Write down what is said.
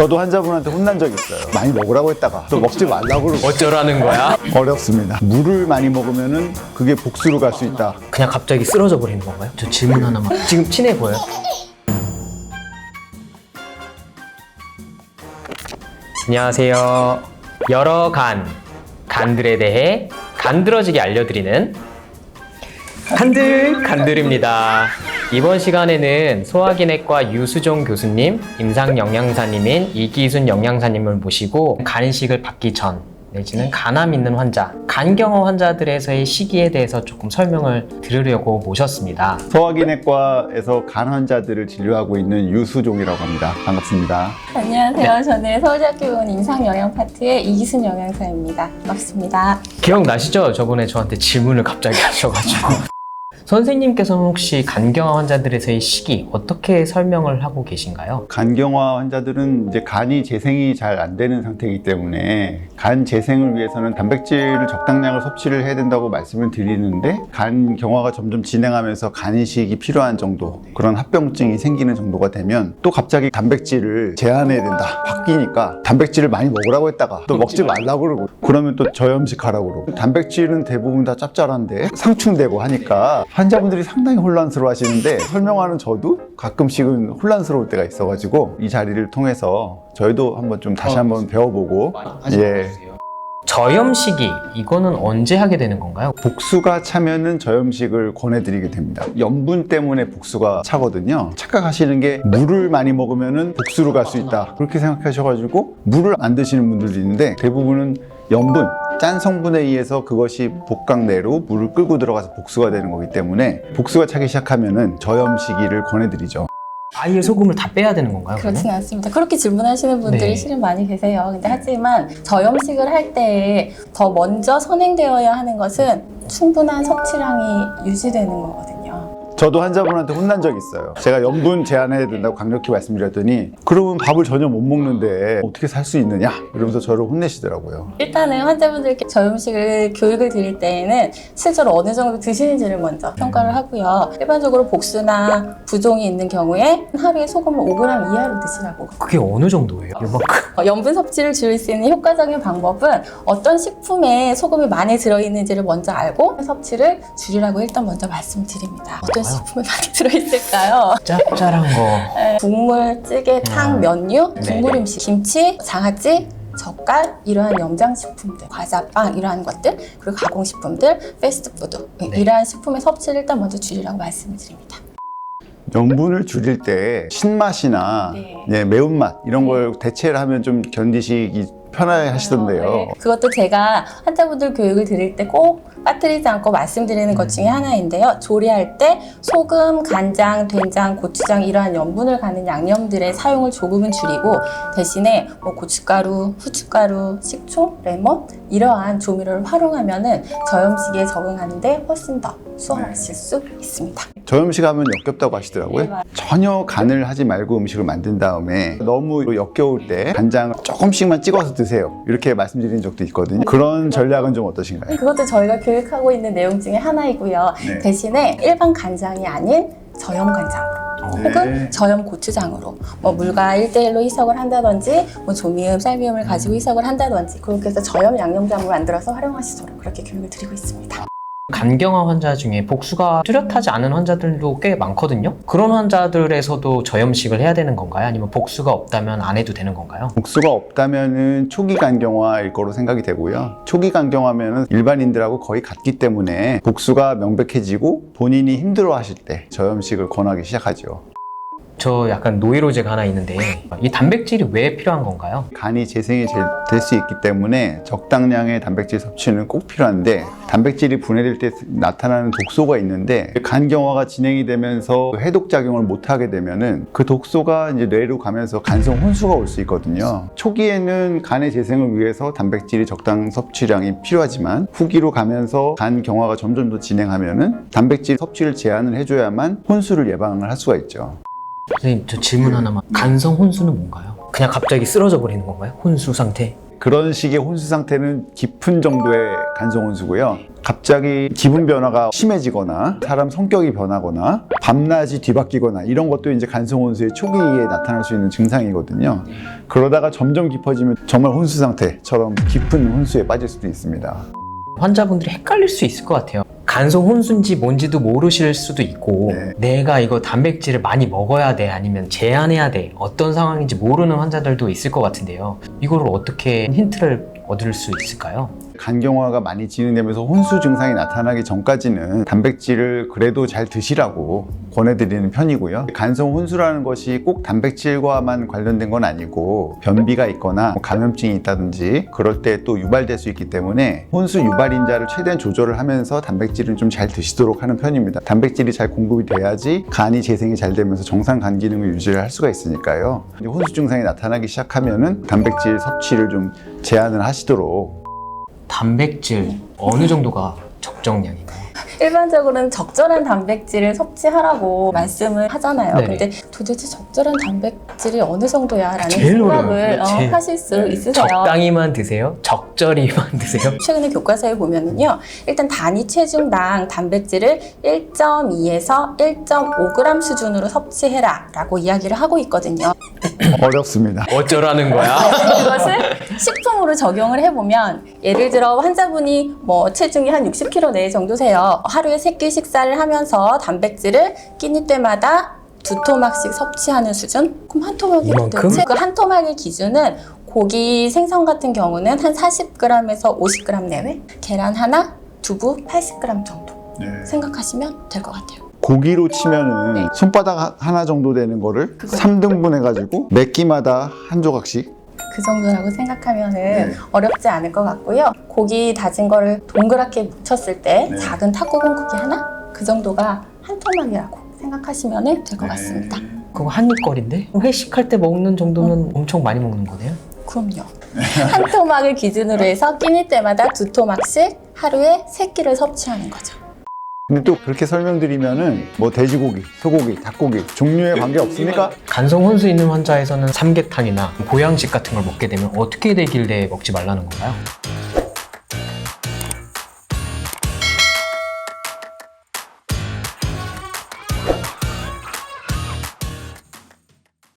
저도 환자분한테 혼난 적 있어요. 많이 먹으라고 했다가 또 먹지 말라고 그러고. 어쩌라는 거야? 어렵습니다. 물을 많이 먹으면은 그게 복수로 갈 수 있다. 그냥 갑자기 쓰러져 버리는 건가요? 저 질문 하나만. 지금 친해 보여요? 안녕하세요. 여러 간들에 대해 간드러지게 알려드리는 간들입니다. 이번 시간에는 소화기내과 유수종 교수님, 임상영양사님인 이기순 영양사님을 모시고 간이식을 받기 전 내지는 간암 있는 환자, 간경화 환자들에서의 시기에 대해서 조금 설명을 들으려고 모셨습니다. 소화기내과에서 간 환자들을 진료하고 있는 유수종이라고 합니다. 반갑습니다. 안녕하세요. 저는 서울대학교원 임상영양 파트의 이기순 영양사입니다. 반갑습니다. 기억나시죠? 저번에 저한테 질문을 갑자기 하셔가지고. 선생님께서는 혹시 간경화 환자들에서의 시기 어떻게 설명을 하고 계신가요? 간경화 환자들은 이제 간이 재생이 잘 안 되는 상태이기 때문에 간 재생을 위해서는 단백질을 적당량을 섭취를 해야 된다고 말씀을 드리는데 간 경화가 점점 진행하면서 간이식이 필요한 정도, 그런 합병증이 생기는 정도가 되면 또 갑자기 단백질을 제한해야 된다, 바뀌니까 단백질을 많이 먹으라고 했다가 또 먹지 말라고 그러고, 그러면 또 저염식하라고 그러고. 단백질은 대부분 다 짭짤한데 상충되고 하니까 환자분들이 상당히 혼란스러워 하시는데, 설명하는 저도 가끔씩은 혼란스러울 때가 있어가지고 이 자리를 통해서 저희도 한번 좀 다시 한번 배워보고. 저염 시기, 이거는 언제 하게 되는 건가요? 복수가 차면은 저염식을 권해드리게 됩니다. 염분 때문에 복수가 차거든요. 착각하시는 게 물을 많이 먹으면은 복수로 갈 수 있다, 그렇게 생각하셔가지고 물을 안 드시는 분들도 있는데, 대부분은 염분, 짠 성분에 의해서 그것이 복강 내로 물을 끌고 들어가서 복수가 되는 거기 때문에 복수가 차기 시작하면은 저염 시기를 권해드리죠. 아예 소금을 다 빼야 되는 건가요? 그렇지는 않습니다. 그렇게 질문하시는 분들이 네. 실은 많이 계세요. 근데 하지만 저염식을 할 때 더 먼저 선행되어야 하는 것은 충분한 섭취량이 유지되는 거거든요. 저도 환자분한테 혼난 적이 있어요. 제가 염분 제한해야 된다고 강력히 말씀드렸더니 그러면 밥을 전혀 못 먹는데 어떻게 살 수 있느냐 이러면서 저를 혼내시더라고요. 일단은 환자분들께 저염식을 교육을 드릴 때에는 실제로 어느 정도 드시는지를 먼저 평가를 하고요. 일반적으로 복수나 부종이 있는 경우에 하루에 소금을 5g 이하로 드시라고. 그게 어느 정도예요? 이만큼? 염분 섭취를 줄일 수 있는 효과적인 방법은 어떤 식품에 소금이 많이 들어있는지를 먼저 알고 섭취를 줄이라고 일단 먼저 말씀드립니다. 어떤 식품이 많이 들어있을까요? 짭짤한 거. 국물, 찌개, 탕, 면류, 네. 국물 음식, 김치, 장아찌, 젓갈, 이러한 염장식품들, 과자, 빵 이러한 것들, 그리고 가공식품들, 패스트푸드 이러한 식품의 섭취를 일단 먼저 줄이라고 말씀을 드립니다. 염분을 줄일 때 신맛이나 매운맛 이런 걸 대체를 하면 좀 견디시기 편하게 하시던데요. 네. 그것도 제가 환자분들 교육을 드릴 때 꼭 빠뜨리지 않고 말씀드리는 것 중에 하나인데요. 조리할 때 소금, 간장, 된장, 고추장 이러한 염분을 가는 양념들의 사용을 조금은 줄이고 대신에 고춧가루, 후춧가루, 식초, 레몬 이러한 조미료를 활용하면은 저염식에 적응하는데 훨씬 더 수월하실 수 있습니다. 저염식 하면 역겹다고 하시더라고요. 네, 전혀 간을 하지 말고 음식을 만든 다음에 너무 역겨울 때 간장을 조금씩만 찍어서 드세요, 이렇게 말씀드린 적도 있거든요. 그런 전략은 좀 어떠신가요? 그것도 저희가 교육하고 있는 내용 중에 하나이고요. 네. 대신에 일반 간장이 아닌 저염 간장 혹은 저염 고추장으로 물과 1:1로 희석을 한다든지 조미음, 쌀미음을 가지고 희석을 한다든지 그렇게 해서 저염 양념장을 만들어서 활용하시도록 그렇게 교육을 드리고 있습니다. 간경화 환자 중에 복수가 뚜렷하지 않은 환자들도 꽤 많거든요. 그런 환자들에서도 저염식을 해야 되는 건가요? 아니면 복수가 없다면 안 해도 되는 건가요? 복수가 없다면은 초기 간경화일 거로 생각이 되고요. 초기 간경화면은 일반인들하고 거의 같기 때문에 복수가 명백해지고 본인이 힘들어 하실 때 저염식을 권하기 시작하죠. 저 약간 노이로제가 하나 있는데 이 단백질이 왜 필요한 건가요? 간이 재생이 될 수 있기 때문에 적당량의 단백질 섭취는 꼭 필요한데, 단백질이 분해될 때 나타나는 독소가 있는데 간경화가 진행이 되면서 해독작용을 못하게 되면은 그 독소가 이제 뇌로 가면서 간성 혼수가 올 수 있거든요. 초기에는 간의 재생을 위해서 단백질이 적당 섭취량이 필요하지만 후기로 가면서 간 경화가 점점 더 진행하면은 단백질 섭취를 제한을 해줘야만 혼수를 예방을 할 수가 있죠. 선생님, 저 질문 하나만. 간성 혼수는 뭔가요? 그냥 갑자기 쓰러져 버리는 건가요? 혼수 상태? 그런 식의 혼수 상태는 깊은 정도의 간성 혼수고요. 갑자기 기분 변화가 심해지거나 사람 성격이 변하거나 밤낮이 뒤바뀌거나 이런 것도 이제 간성 혼수의 초기에 나타날 수 있는 증상이거든요. 그러다가 점점 깊어지면 정말 혼수 상태처럼 깊은 혼수에 빠질 수도 있습니다. 환자분들이 헷갈릴 수 있을 것 같아요. 간성 혼수인지 뭔지도 모르실 수도 있고 네. 내가 이거 단백질을 많이 먹어야 돼 아니면 제한해야 돼 어떤 상황인지 모르는 환자들도 있을 것 같은데요. 이거를 어떻게 힌트를 얻을 수 있을까요? 간경화가 많이 진행되면서 혼수 증상이 나타나기 전까지는 단백질을 그래도 잘 드시라고 권해드리는 편이고요. 간성 혼수라는 것이 꼭 단백질과만 관련된 건 아니고 변비가 있거나 감염증이 있다든지 그럴 때 또 유발될 수 있기 때문에 혼수 유발인자를 최대한 조절을 하면서 단백질은 좀 잘 드시도록 하는 편입니다. 단백질이 잘 공급이 돼야지 간이 재생이 잘 되면서 정상 간 기능을 유지를 할 수가 있으니까요. 혼수 증상이 나타나기 시작하면은 단백질 섭취를 좀 제한을 하시도록. 단백질 어느 정도가 적정량인가요? 일반적으로는 적절한 단백질을 섭취하라고 말씀을 하잖아요. 네네. 근데 도대체 적절한 단백질이 어느 정도야? 라는 제일 생각을 어려워요. 제일. 하실 수 있으세요. 적당히만 드세요? 적절히만 드세요? 최근에 교과서에 보면은요, 일단 단위 체중당 단백질을 1.2에서 1.5g 수준으로 섭취해라 라고 이야기를 하고 있거든요. 어렵습니다. 어쩌라는 거야? 그것을 식품으로 적용을 해보면, 예를 들어 환자분이 뭐 체중이 한 60kg 내외 정도세요. 하루에 3끼 식사를 하면서 단백질을 끼니 때마다 2토막씩 섭취하는 수준? 그럼 한 토막이 이만큼? 도대체 그 한 토막의 기준은 고기 생선 같은 경우는 한 40g에서 50g 내외, 계란 하나, 두부 80g 정도 생각하시면 될 것 같아요. 고기로 치면은 손바닥 하나 정도 되는 거를 3등분 해가지고 몇 끼마다 한 조각씩. 그 정도라고 생각하면은 어렵지 않을 것 같고요. 고기 다진 거를 동그랗게 묻혔을 때 작은 탁구공 크기 하나? 그 정도가 한 토막이라고 생각하시면 될 것 같습니다. 그거 한입거리인데? 회식할 때 먹는 정도면 엄청 많이 먹는 거네요? 그럼요. 한 토막을 기준으로 해서 끼니 때마다 2토막씩 하루에 3끼를 섭취하는 거죠. 근데 또 그렇게 설명드리면은 뭐 돼지고기, 소고기, 닭고기 종류에 관계 없습니까? 간성 혼수 있는 환자에서는 삼계탕이나 보양식 같은 걸 먹게 되면 어떻게 되길래 먹지 말라는 건가요?